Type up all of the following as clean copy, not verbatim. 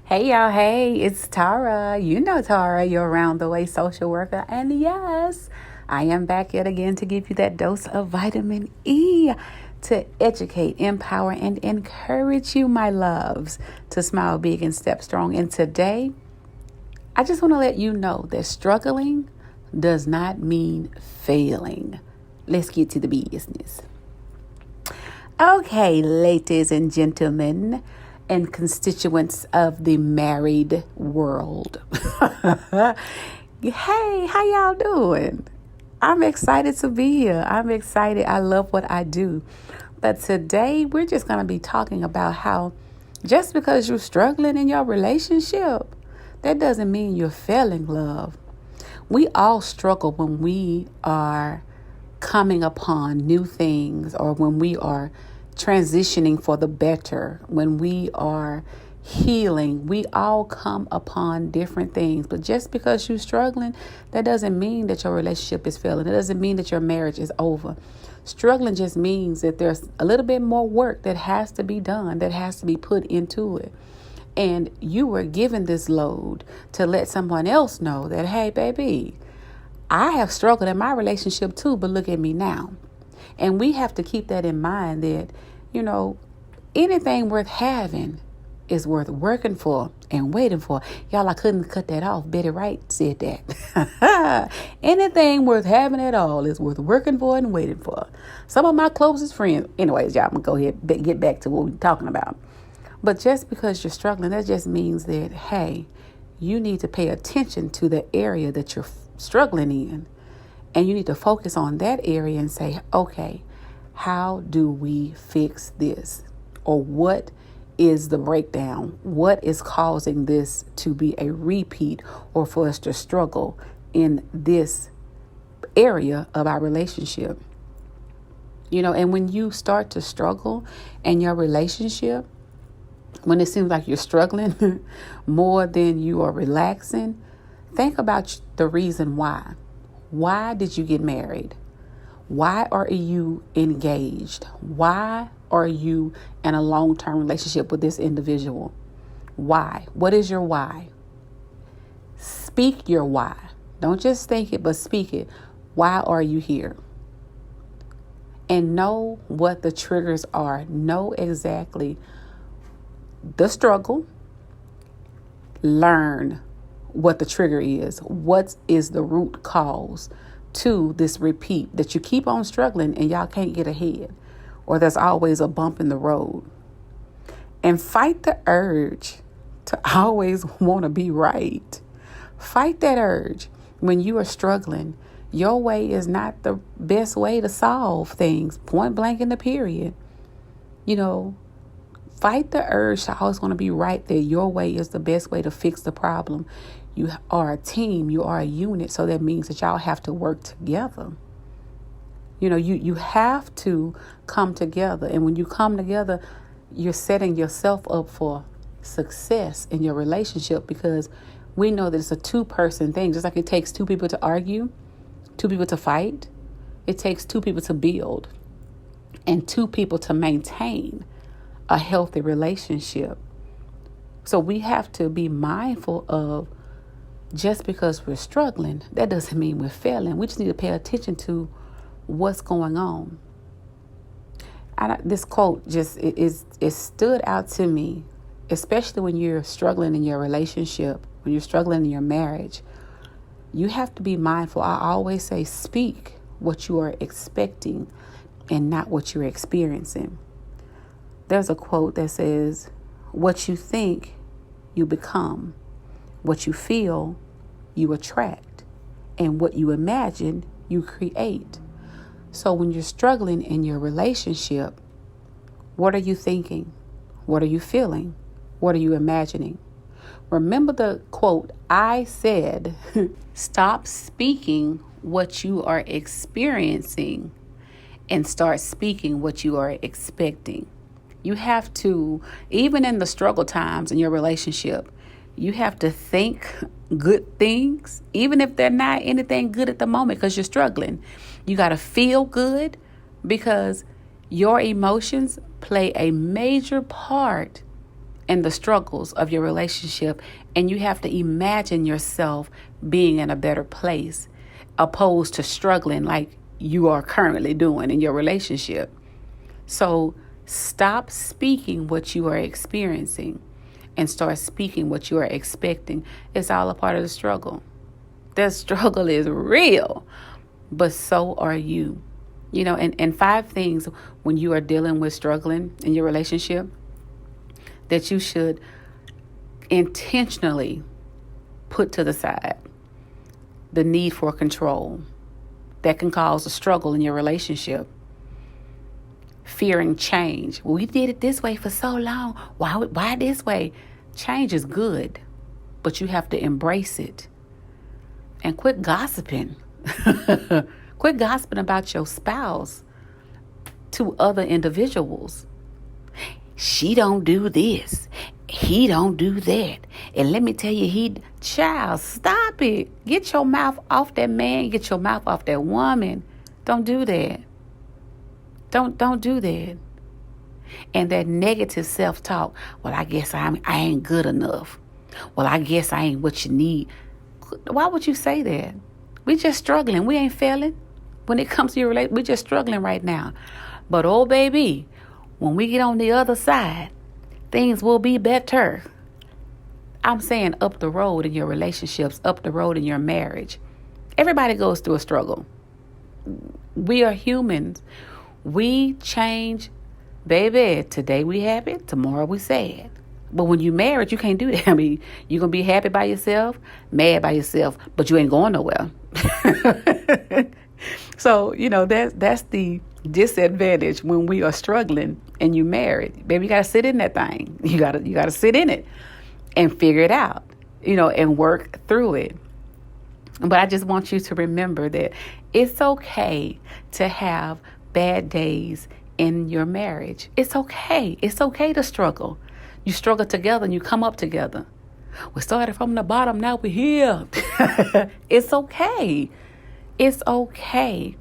Hey y'all, hey, it's Tara. You know Tara, your round the way social worker. And yes, I am back yet again to give you that dose of vitamin E to educate, empower, and encourage you, my loves, to smile big and step strong. And today, I just want to let you know that struggling does not mean failing. Let's get to the business. Okay, ladies and gentlemen, and constituents of the married world. Hey, how y'all doing? I'm excited to be here. I'm excited. I love what I do. But today we're just going to be talking about how just because you're struggling in your relationship, that doesn't mean you're failing love. We all struggle when we are coming upon new things or when we are transitioning for the better, when we are healing. We all come upon different things. But just because you're struggling, that doesn't mean that your relationship is failing. It doesn't mean that your marriage is over. Struggling just means that there's a little bit more work that has to be done, that has to be put into it. And you were given this load to let someone else know that, hey, baby, I have struggled in my relationship too, but look at me now. And we have to keep that in mind that, anything worth having is worth working for and waiting for. Y'all, I couldn't cut that off. Betty Wright said that. Anything worth having at all is worth working for and waiting for. Some of my closest friends. Anyways, y'all, I'm going to go ahead and get back to what we're talking about. But just because you're struggling, that just means that, hey, you need to pay attention to the area that you're struggling in. And you need to focus on that area and say, okay, how do we fix this? Or what is the breakdown? What is causing this to be a repeat or for us to struggle in this area of our relationship? And when you start to struggle in your relationship, when it seems like you're struggling more than you are relaxing, think about the reason why. Why did you get married? Why are you engaged? Why are you in a long-term relationship with this individual? Why? What is your why? Speak your why. Don't just think it, but speak it. Why are you here? And know what the triggers are. Know exactly the struggle. Learn what the trigger is. What is the root cause to this repeat that you keep on struggling and y'all can't get ahead, or there's always a bump in the road. And fight the urge to always want to be right. Fight that urge. When you are struggling, your way is not the best way to solve things, point blank in the period. Fight the urge to always want to be right, that your way is the best way to fix the problem. You are a team. You are a unit. So that means that y'all have to work together. You have to come together. And when you come together, you're setting yourself up for success in your relationship, because we know that it's a two-person thing. Just like it takes two people to argue, two people to fight, it takes two people to build and two people to maintain a healthy relationship. So we have to be mindful of, just because we're struggling, that doesn't mean we're failing. We just need to pay attention to what's going on. This quote it stood out to me, especially when you're struggling in your relationship, when you're struggling in your marriage. You have to be mindful. I always say, speak what you are expecting and not what you're experiencing. There's a quote that says, what you think, you become. What you feel, you attract. And what you imagine, you create. So when you're struggling in your relationship, what are you thinking? What are you feeling? What are you imagining? Remember the quote I said, stop speaking what you are experiencing and start speaking what you are expecting. You have to, even in the struggle times in your relationship, you have to think good things, even if they're not anything good at the moment because you're struggling. You got to feel good, because your emotions play a major part and the struggles of your relationship, and you have to imagine yourself being in a better place opposed to struggling like you are currently doing in your relationship. So stop speaking what you are experiencing and start speaking what you are expecting. It's all a part of the struggle. The struggle is real, but so are you. And 5 things when you are dealing with struggling in your relationship that you should intentionally put to the side. The need for control that can cause a struggle in your relationship. Fearing change. We did it this way for so long. Why this way? Change is good, but you have to embrace it. And quit gossiping. Quit gossiping about your spouse to other individuals. She don't do this. He don't do that. And let me tell you, child, stop it. Get your mouth off that man. Get your mouth off that woman. Don't do that. Don't do that. And that negative self-talk. Well, I guess I ain't good enough. Well, I guess I ain't what you need. Why would you say that? We just struggling. We ain't failing. When it comes to your relationship, we're just struggling right now. But oh, baby, when we get on the other side, things will be better. I'm saying up the road in your relationships, up the road in your marriage. Everybody goes through a struggle. We are humans. We change. Baby, today we happy, tomorrow we sad. But when you married, you can't do that. I mean, you're going to be happy by yourself, mad by yourself, but you ain't going nowhere. So, that's the disadvantage when we are struggling and you married. Baby, you got to sit in that thing. You got to sit in it and figure it out, and work through it. But I just want you to remember that it's okay to have bad days in your marriage. It's okay. It's okay to struggle. You struggle together and you come up together. We started from the bottom, now we're here. It's okay. It's okay.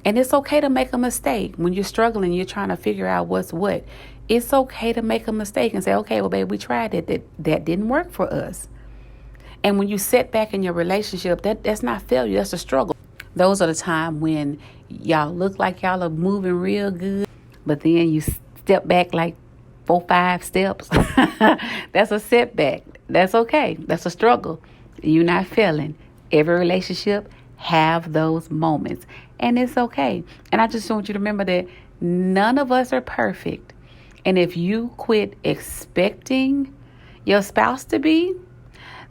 And it's okay to make a mistake. When you're struggling, you're trying to figure out what's what. It's okay to make a mistake and say, okay, well, babe, we tried it. That didn't work for us. And when you set back in your relationship, that's not failure. That's a struggle. Those are the time when y'all look like y'all are moving real good, but then you step back like 4, 5 steps. That's a setback. That's okay. That's a struggle. You're not failing. Every relationship have those moments, and it's okay. And I just want you to remember that none of us are perfect. And if you quit expecting your spouse to be,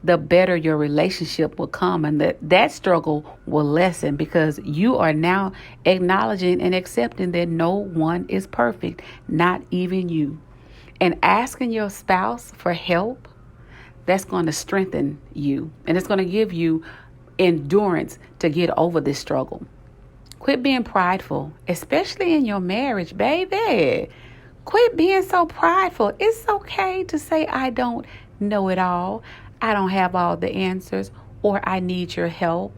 the better your relationship will come, and that struggle will lessen, because you are now acknowledging and accepting that no one is perfect, not even you. And asking your spouse for help, that's going to strengthen you, and it's going to give you endurance to get over this struggle. Quit being prideful, especially in your marriage, baby. Quit being so prideful. It's okay to say, I don't know it all. I don't have all the answers, or I need your help.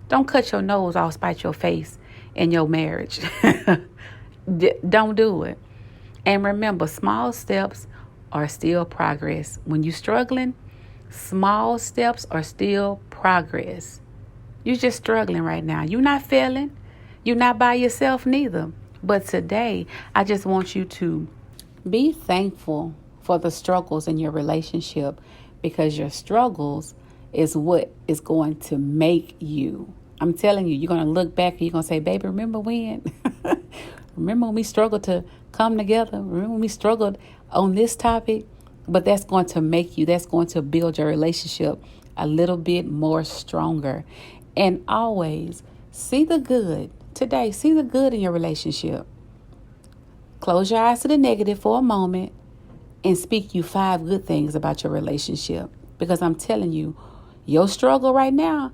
Don't cut your nose off, spite your face in your marriage. Don't do it. And remember, small steps are still progress. When you're struggling, small steps are still progress. You're just struggling right now. You're not failing. You're not by yourself neither. But today, I just want you to be thankful for the struggles in your relationship, because your struggles is what is going to make you. I'm telling you, you're going to look back and you're going to say, baby, remember when? Remember when we struggled to come together? Remember when we struggled on this topic? But that's going to make you, that's going to build your relationship a little bit more stronger. And always see the good. Today, see the good in your relationship. Close your eyes to the negative for a moment and speak you 5 good things about your relationship. Because I'm telling you, your struggle right now,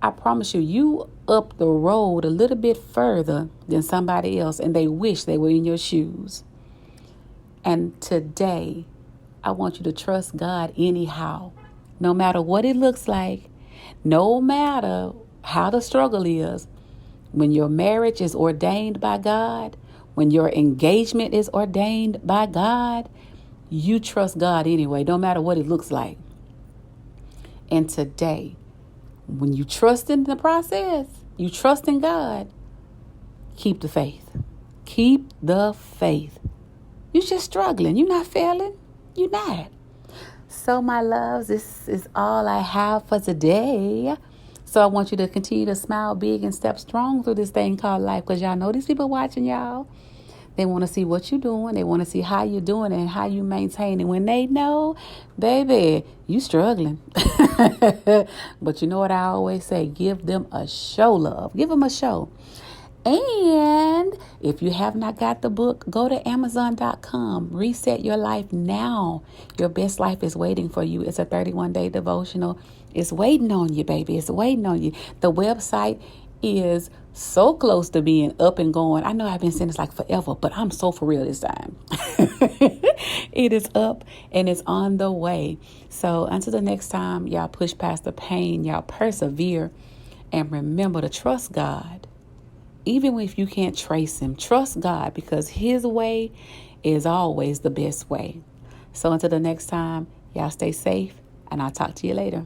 I promise you, you up the road a little bit further than somebody else, and they wish they were in your shoes. And today, I want you to trust God anyhow. No matter what it looks like, no matter how the struggle is, when your marriage is ordained by God, when your engagement is ordained by God, you trust God anyway, no matter what it looks like. And today, when you trust in the process, you trust in God, keep the faith. Keep the faith. You're just struggling. You're not failing. You're not. So, my loves, this is all I have for today. So I want you to continue to smile big and step strong through this thing called life, because y'all know these people watching y'all. They want to see what you're doing. They want to see how you're doing and how you maintain it. When they know, baby, you struggling. But you know what I always say? Give them a show, love. Give them a show. And if you have not got the book, go to Amazon.com. Reset your life now. Your best life is waiting for you. It's a 31-day devotional. It's waiting on you, baby. It's waiting on you. The website is so close to being up and going. I know I've been saying this like forever, but I'm so for real this time. It is up and it's on the way. So until the next time, y'all push past the pain, y'all persevere, and remember to trust God. Even if you can't trace him, trust God, because his way is always the best way. So until the next time, y'all stay safe, and I'll talk to you later.